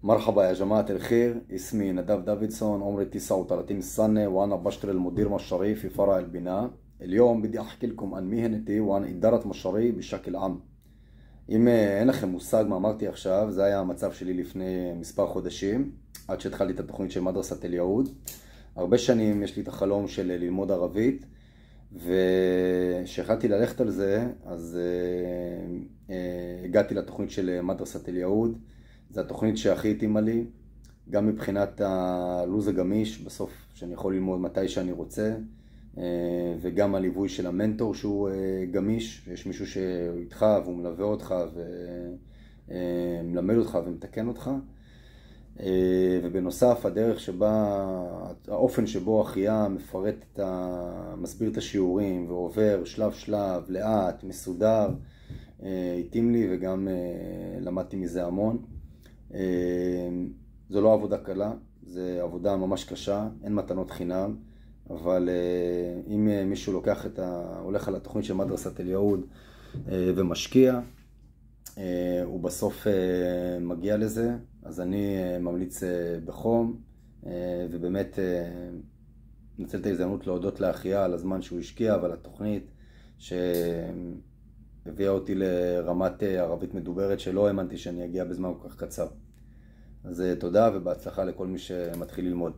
مرحبا يا جماعة الخير، اسمي نداب دافيدسون، عمري 39 سنة وأنا بشتغل المدير مشاريع في فرع البناء. اليوم بدي أحكي لكم عن مهنتي وعن إدارة مشاريع بشكل عام. אם אין לכם מושג מה אמרתי עכשיו, זה היה המצב שלי לפני מספר חודשים, עד שהתחלתי את התוכנית של מדרסת אליהוד. הרבה שנים יש לי את החלום של ללמוד ערבית, וכשהחלטתי ללכת על זה, אז הגעתי לתוכנית של מדרסת אליהוד. זו התוכנית שהכי התאימה לי, גם מבחינת הלו"ז הגמיש, בסוף שאני יכול ללמוד מתי שאני רוצה, וגם הליווי של המנטור שהוא גמיש, יש מישהו שאיתך והוא מלווה אותך ומלמד אותך ומתקן אותך. ובנוסף הדרך שבה, האופן שבו אחיה מפרט מסביר את השיעורים ועובר שלב שלב, לאט, מסודר, התאים לי וגם למדתי מזה המון. זו לא עבודה קלה, זו עבודה ממש קשה, אין מתנות חינם, אבל אם מישהו הולך על התוכנית של מדרסת אליהוד ומשקיע, הוא בסוף מגיע לזה. אז אני ממליץ בחום, ובאמת נצל את ההזדמנות להודות לאחיה על הזמן שהוא השקיע ועל התוכנית שהביאה אותי לרמת ערבית מדוברת שלא האמנתי שאני אגיע בזמן כל כך קצר. אז תודה ובהצלחה לכל מי שמתחיל ללמוד.